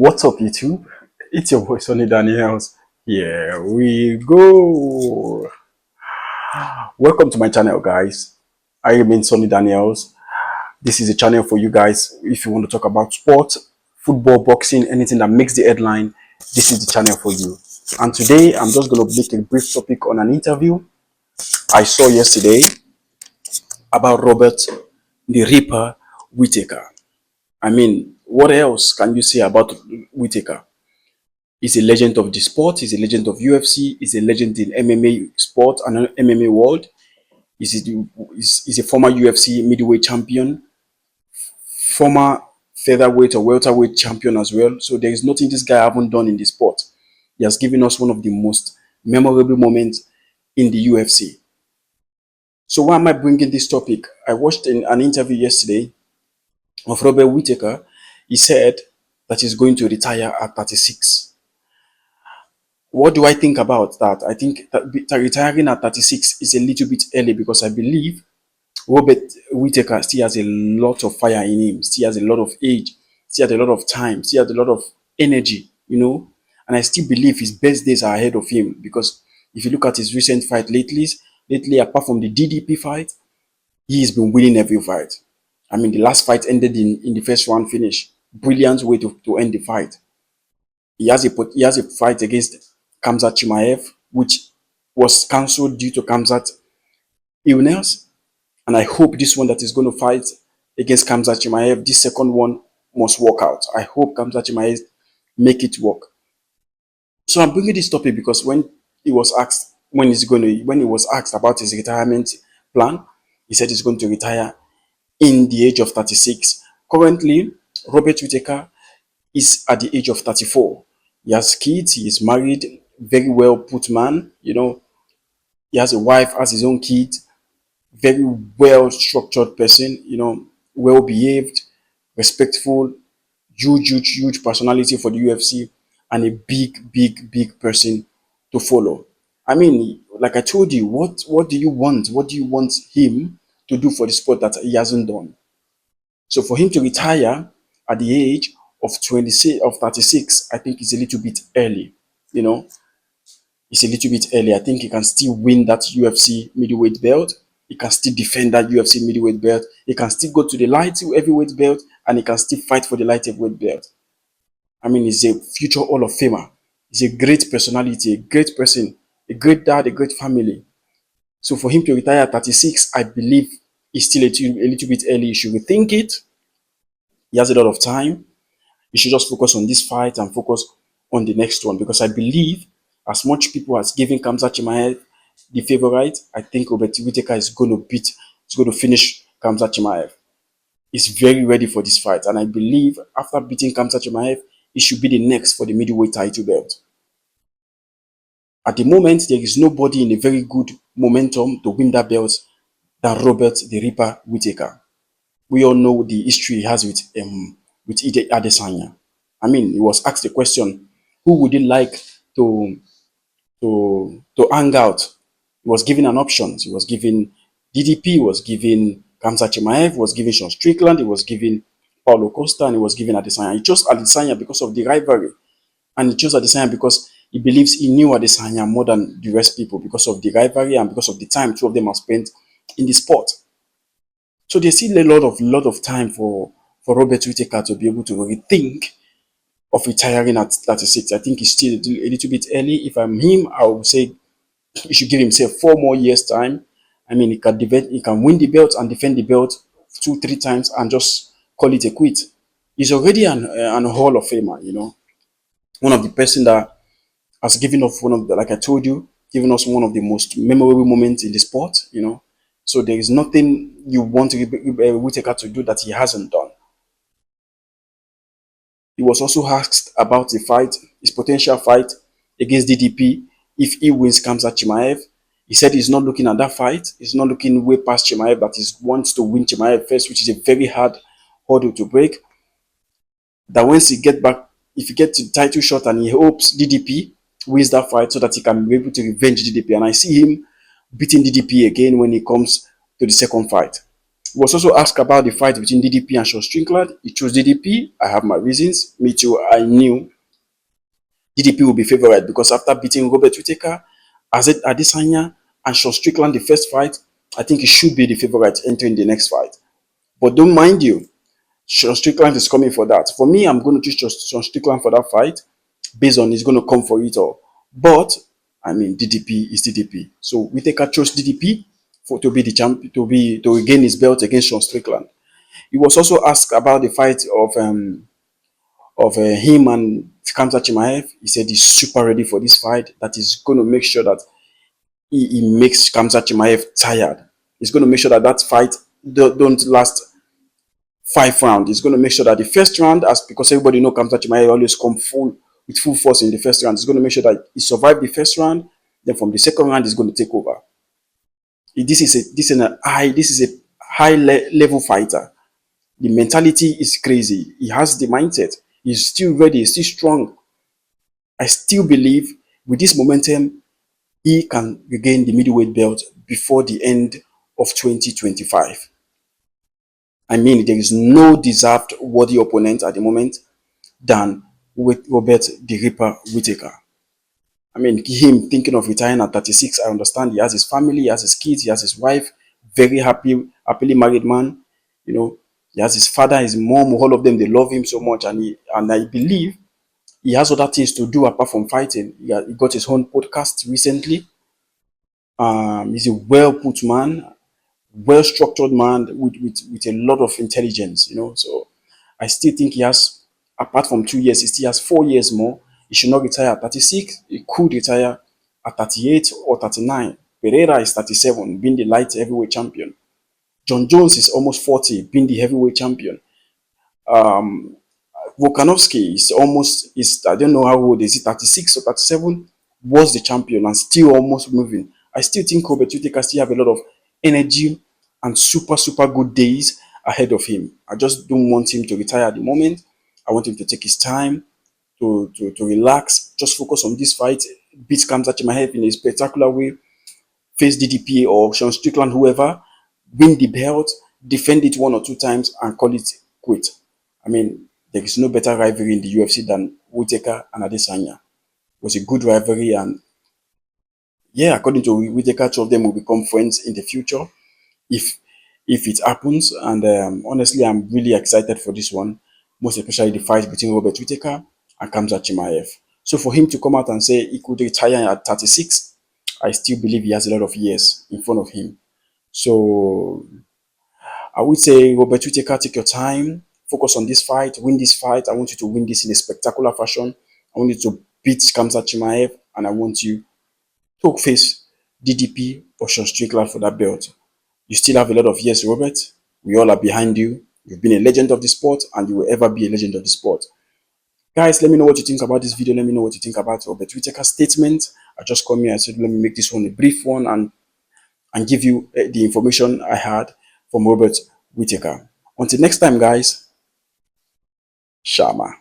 What's up, YouTube? It's your boy Sonny Daniels. Here we go. Welcome to my channel, guys. I remain Sonny Daniels. This is a channel for you guys. If you want to talk about sport, football, boxing, anything that makes the headline, this is the channel for you. And today, I'm just going to make a brief topic on an interview I saw yesterday about Robert the Ripper Whittaker. I mean, what else can you say about Whittaker? He's a legend of the sport. He's a legend of UFC. He's a legend in MMA sport and MMA world. He's a former UFC middleweight champion, former featherweight or welterweight champion as well. So there is nothing this guy haven't done in the sport. He has given us one of the most memorable moments in the UFC. So why am I bringing this topic? I watched an interview yesterday of Robert Whittaker. He said that he's going to retire at 36. What do I think about that? I think that retiring at 36 is a little bit early because I believe Robert Whittaker still has a lot of fire in him, still has a lot of age, still has a lot of time, still has a lot of energy. And I still believe his best days are ahead of him because if you look at his recent fight lately, apart from the DDP fight, he has been winning every fight. I mean, the last fight ended in the first round finish. Brilliant way to end the fight. He has a fight against Khamzat Chimaev, which was cancelled due to Khamzat illness. And I hope this one that is going to fight against Khamzat Chimaev, this second one must work out. I hope Khamzat Chimaev make it work. So I'm bringing this topic because when he was asked about his retirement plan, he said he's going to retire in the age of 36. Currently, Robert Whittaker is at the age of 34. He has kids, he is married, very well put man, he has a wife, has his own kids, very well structured person, well behaved, respectful, huge personality for the UFC, and a big person to follow. I mean, like I told you, what do you want? What do you want him to do for the sport that he hasn't done? So for him to retire at the age of 26 of 36, I think it's a little bit early. You know, it's a little bit early. I think he can still win that UFC middleweight belt. He can still defend that UFC middleweight belt. He can still go to the light heavyweight belt, and he can still fight for the light heavyweight belt. I mean, he's a future Hall of Famer. He's a great personality, a great person, a great dad, a great family. So for him to retire at 36, I believe is still a little bit early. He should rethink it. He has a lot of time. He should just focus on this fight and focus on the next one because I believe as much people as giving Khamzat Chimaev the favorite, I think Robert Whittaker is going to finish Khamzat Chimaev. He's very ready for this fight, and I believe after beating Khamzat Chimaev, he should be the next for the middleweight title belt. At the moment, there is nobody in a very good momentum to win that belt than Robert the Ripper Whittaker. We all know the history he has with Ide Adesanya. I mean, he was asked the question, who would he like to hang out? He was given an option. He was given DDP, he was given Khamzat Chimaev, he was given Sean Strickland, he was given Paulo Costa, and he was given Adesanya. He chose Adesanya because of the rivalry. And he chose Adesanya because he believes he knew Adesanya more than the rest people because of the rivalry and because of the time two of them have spent in the sport. So there's still a lot of time for Robert Whittaker to be able to rethink of retiring at 36. I think it's still a little bit early. If I'm him, I would say he should give himself 4 more years time. I mean, he can win the belt and defend the belt 2, 3 times and just call it a quit. He's already an Hall of Famer, one of the person that has given us like I told you, given us one of the most memorable moments in the sport. So there is nothing you want Whittaker to do that he hasn't done. He was also asked about the fight, his potential fight against DDP if he wins Khamzat Chimaev. He said he's not looking at that fight. He's not looking way past Chimaev, but he wants to win Chimaev first, which is a very hard hurdle to break. That once he get back, if he gets the title shot and he hopes DDP wins that fight so that he can be able to revenge DDP. And I see him beating DDP again when he comes to the second fight. He was also asked about the fight between DDP and Sean Strickland. He chose DDP. I have my reasons. Me too. I knew DDP would be favorite because after beating Robert Whittaker, Azet Adesanya, and Sean Strickland the first fight, I think he should be the favorite entering the next fight. But don't mind you, Sean Strickland is coming for that. For me, I'm going to choose Sean Strickland for that fight based on he's going to come for it all. But I mean, DDP is DDP. So Whittaker chose DDP to be the champ, to regain his belt against Sean Strickland. He was also asked about the fight of him and Kamsa Chimaev. He said he's super ready for this fight. That is going to make sure that he makes Kamsa Chimaev tired. He's going to make sure that that fight don't last 5 rounds. He's going to make sure that the first round, as because everybody know Kamsa Chimaev always come full with full force in the first round. He's going to make sure that he survived the first round. Then from the second round, he's going to take over. This is a high level fighter. The mentality is crazy. He has the mindset. He's still ready. He's still strong. I still believe with this momentum, he can regain the middleweight belt before the end of 2025. I mean, there is no deserved worthy opponent at the moment than with Robert the Ripper Whittaker. I mean, him thinking of retiring at 36, I understand. He has his family, he has his kids, he has his wife, very happily married man. You know, he has his father, his mom, all of them, they love him so much. And I believe he has other things to do apart from fighting. He got his own podcast recently. He's a well put man, well structured man with a lot of intelligence, you know. So I still think he has, apart from 2 years, he still has 4 years more. He should not retire at 36. He could retire at 38 or 39. Pereira is 37, being the light heavyweight champion. John Jones is almost 40, being the heavyweight champion. Volkanovski is I don't know how old is he, 36 or 37, was the champion and still almost moving. I still think Robert Whittaker still have a lot of energy and super good days ahead of him. I just don't want him to retire at the moment. I want him to take his time to relax, just focus on this fight, beat Kamsa Chimaev in a spectacular way, face DDP or Sean Strickland, whoever, win the belt, defend it 1 or 2 times, and call it quit. I mean, there is no better rivalry in the UFC than Whittaker and Adesanya. It was a good rivalry, and yeah, according to Whittaker, two of them will become friends in the future if it happens. And honestly, I'm really excited for this one, most especially the fight between Robert Whittaker and Kamsa Chimaev. So for him to come out and say he could retire at 36, I still believe he has a lot of years in front of him. So I would say, Robert Whittaker, take your time, focus on this fight, win this fight. I want you to win this in a spectacular fashion. I want you to beat Kamsa Chimaev, and I want you to face DDP or Sean Strickland for that belt. You still have a lot of years, Robert. We all are behind you. You've been a legend of the sport, and you will ever be a legend of the sport. Guys, let me know what you think about this video. Let me know what you think about Robert Whittaker's statement. I just come here and said, let me make this one a brief one and give you the information I had from Robert Whittaker. Until next time, guys, Shama.